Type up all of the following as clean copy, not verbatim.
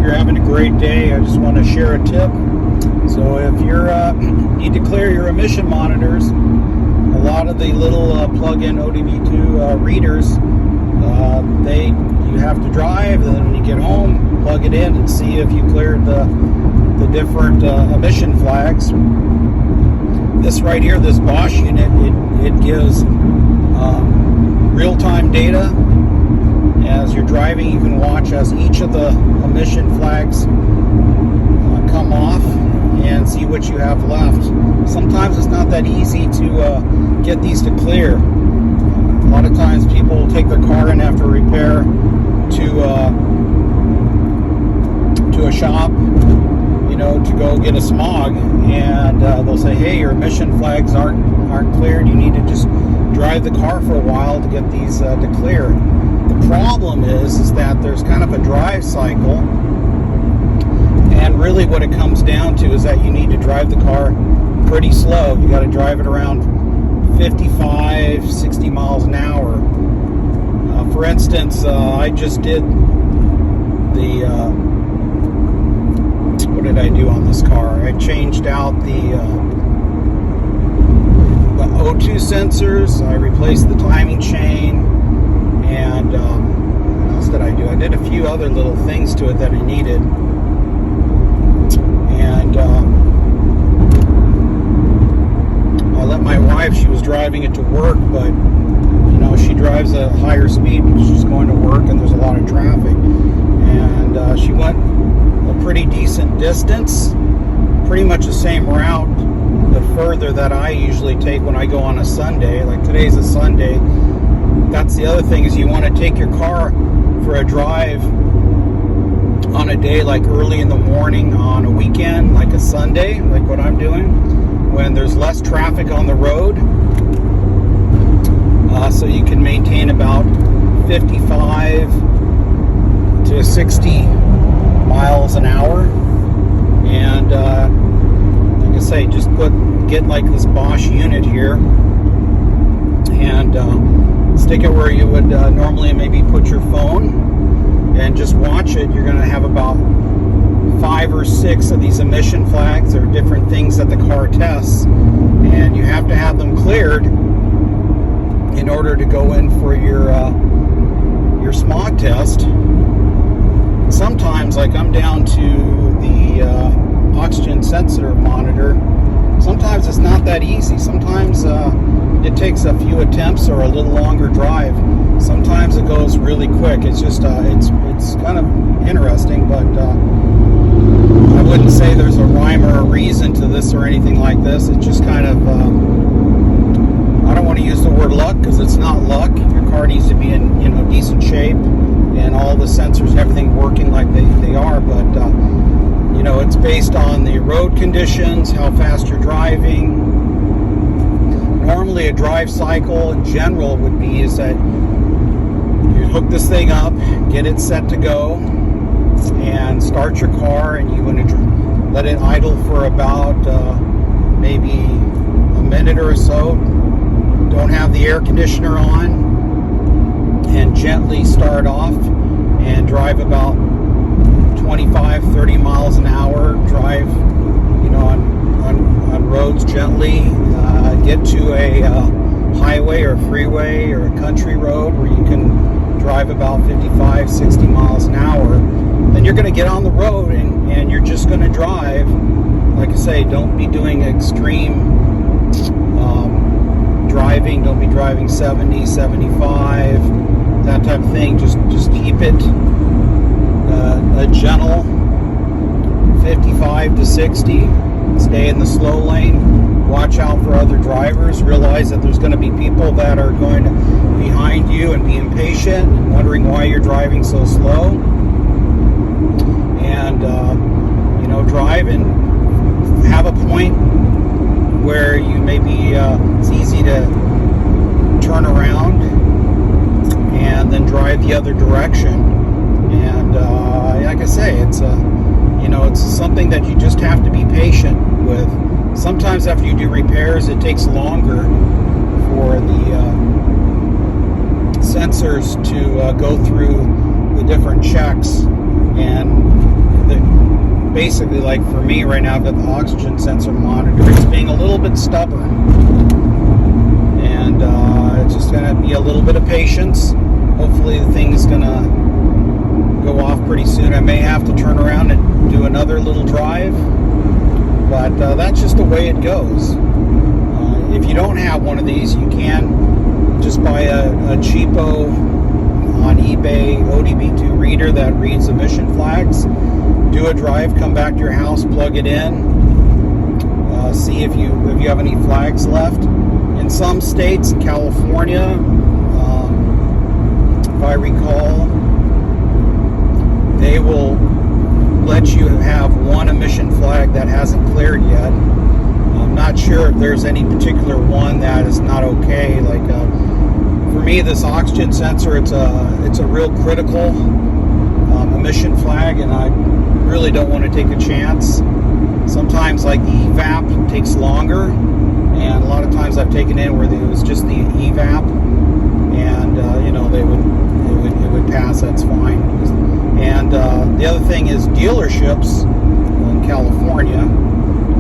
you're having a great day. I just want to share a tip. So if you're need to clear your emission monitors, a lot of the little plug-in ODB2 readers, you have to drive, and then when you get home, plug it in and see if you cleared the different emission flags. This right here, this Bosch unit, it gives real-time data. As you're driving, you can watch as each of the emission flags come off and see what you have left. Sometimes it's not that easy to get these to clear. A lot of times people will take their car in after repair to a shop, to go get a smog, and they'll say, hey, your emission flags aren't cleared. You need to just drive the car for a while to get these to clear. The problem is that there's kind of a drive cycle, and really what it comes down to is that you need to drive the car pretty slow. You got to drive it around 55, 60 miles an hour. For instance, I just did what did I do on this car? I changed out the O2 sensors. I replaced the timing chain, and what else did I do? I did a few other little things to it that I needed. And I let my wife, she was driving it to work, but she drives a higher speed because she's going to work and there's a lot of traffic. And she went a pretty decent distance, pretty much the same route, but further that I usually take when I go on a Sunday. Like today's a Sunday. That's the other thing, is you want to take your car for a drive on a day like early in the morning on a weekend, like a Sunday, like what I'm doing, when there's less traffic on the road. So you can maintain about 55 to 60 miles an hour. And like I say, just get like this Bosch unit here and stick it where you would normally maybe put your phone, and just watch it. You're going to have about 5 or 6 of these emission flags. There are different things that the car tests, and you have to have them cleared in order to go in for your smog test. Sometimes, like I'm down to the oxygen sensor monitor, sometimes it's not that easy. Sometimes it takes a few attempts or a little longer drive. Sometimes it goes really quick. It's just it's kind of interesting, but I wouldn't say there's a rhyme or a reason to this or anything like this. It's just kind of I don't want to use the word luck, because it's not luck. Your car needs to be in decent shape and all the sensors and everything working like they are, but it's based on the road conditions, how fast you're driving. Normally a drive cycle in general would be is that you hook this thing up, get it set to go, and start your car, and you want to let it idle for about maybe a minute or so. Don't have the air conditioner on, and gently start off and drive about 25, 30 miles an hour. Drive, on roads gently. Get to a highway or freeway or a country road where you can drive about 55, 60 miles an hour. Then you're going to get on the road, and you're just going to drive. Like I say, don't be doing extreme driving. Don't be driving 70, 75, that type of thing. Just keep it a gentle 55 to 60. Stay in the slow lane. Watch out for other drivers. Realize that there's going to be people that are going behind you and be impatient and wondering why you're driving so slow. And drive and have a point where you maybe it's easy to turn around and then drive the other direction. And like I say, it's it's something that you just have to be patient with. Sometimes after you do repairs, it takes longer for the sensors to go through the different checks, and basically, like for me right now, I've got the oxygen sensor monitor. It's being a little bit stubborn. And it's just going to be a little bit of patience. Hopefully the thing is going to go off pretty soon. I may have to turn around and do another little drive. But that's just the way it goes. If you don't have one of these, you can just buy a cheapo on eBay ODB2 reader that reads emission flags. Do a drive, come back to your house, plug it in, see if you have any flags left. In some states, California, if I recall, they will let you have one emission flag that hasn't cleared yet. I'm not sure if there's any particular one that is not okay. Like for me, this oxygen sensor, it's a real critical emission flag, and I really don't want to take a chance. Sometimes, like the evap takes longer, and a lot of times I've taken in where it was just the evap, and it would pass. That's fine. And the other thing is dealerships in California.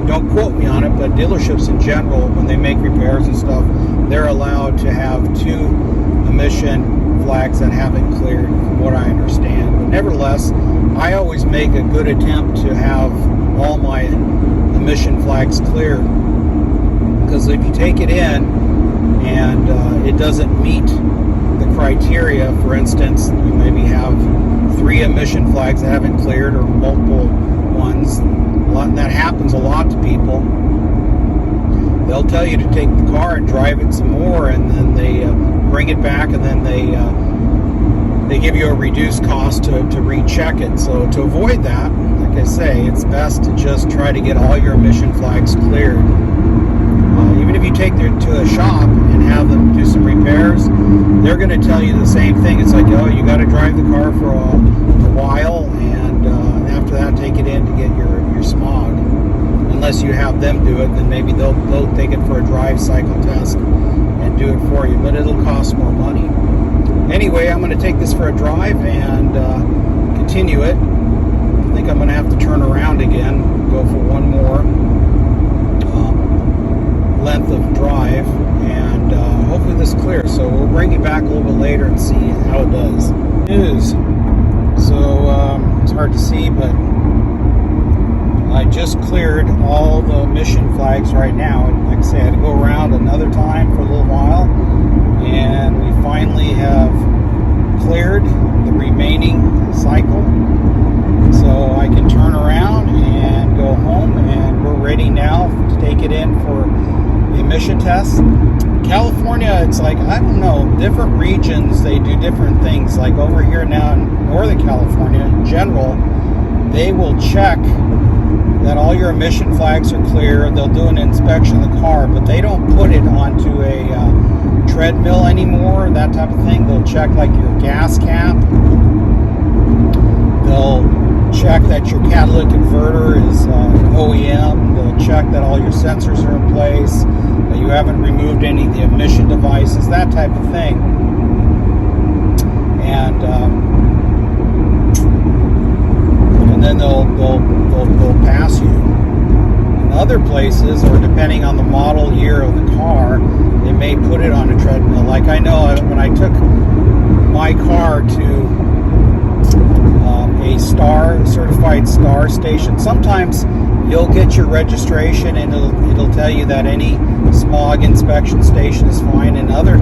Don't quote me on it, but dealerships in general, when they make repairs and stuff, they're allowed to have 2 emission flags that haven't cleared, from what I understand. But nevertheless, I always make a good attempt to have all my emission flags cleared. Because if you take it in and it doesn't meet the criteria, for instance, you maybe have 3 emission flags that haven't cleared, or multiple ones. That happens a lot to people. They'll tell you to take the car and drive it some more, and then they bring it back, and then they give you a reduced cost to recheck it. So to avoid that, like I say, it's best to just try to get all your emission flags cleared. Even if you take them to a shop and have them do some repairs, they're going to tell you the same thing. It's like, oh, you got to drive the car for a while, and after that, take it in to get your smog. Unless you have them do it, then maybe they'll take it for a drive cycle test and do it for you, but it'll cost more money. Anyway, I'm going to take this for a drive and continue it. I think I'm going to have to turn around again, go for one more length of drive, and hopefully this clears. So we'll bring it back a little bit later and see how it does. News. So it's hard to see, but I just cleared all the emission flags right now. And like I say, I had to go around another time for a little while, and we finally have cleared the remaining cycle. So I can turn around and go home, and we're ready now to take it in for the emission test. California, it's like, I don't know, different regions, they do different things. Like over here now in Northern California, in general, they will check that all your emission flags are clear. They'll do an inspection of the car, but they don't put it onto a treadmill anymore, that type of thing. They'll check like your gas cap. They'll check that your catalytic converter is OEM. They'll check that all your sensors are in place, that you haven't removed any of the emission devices, that type of thing. And then they'll pass you. In other places, or depending on the model year of the car, they may put it on a treadmill. Like I know when I took my car to a certified star station, sometimes you'll get your registration and it'll tell you that any smog inspection station is fine, and other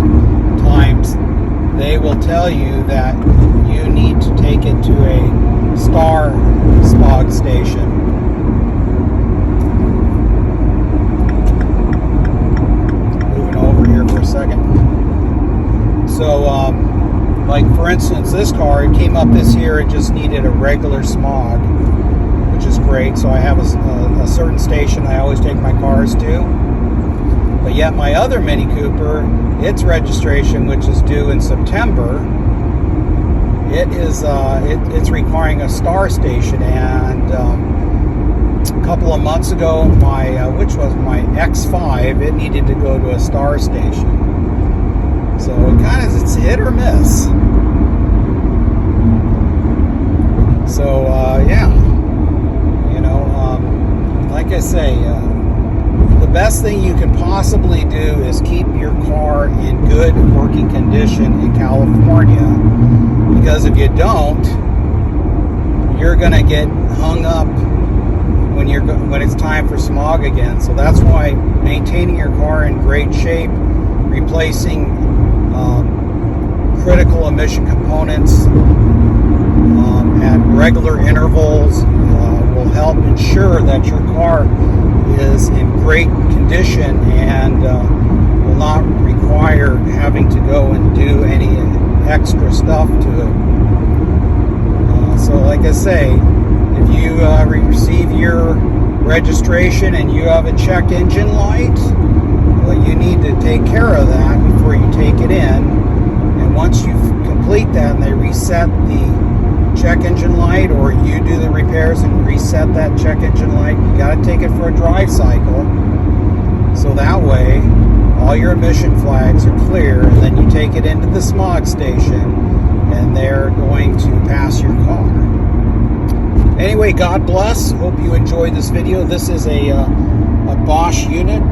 times they will tell you that you need to take it to a star smog station. Moving over here for a second. So like for instance, this car, it came up this year, it just needed a regular smog, which is great. So I have a certain station I always take my cars to. But yet my other Mini Cooper, its registration, which is due in September, it's requiring a star station. And a couple of months ago, my X5, it needed to go to a star station. So it's hit or miss. So yeah, like I say, the best thing you can possibly do is keep your car in good working condition in California, because if you don't, you're going to get hung up when it's time for smog again. So that's why maintaining your car in great shape, replacing critical emission components at regular intervals will help ensure that your car is in great condition and will not require having to go and do any extra stuff to it. So like I say, if you receive your registration and you have a check engine light, well, you need to take care of that before you take it in. And once you complete that and they reset the check engine light, or you do the repairs and reset that check engine light, you got to take it for a drive cycle. So that way, all your emission flags are clear, and then you take it into the smog station and they're going to pass your car. Anyway, God bless. Hope you enjoyed this video. This is a Bosch unit.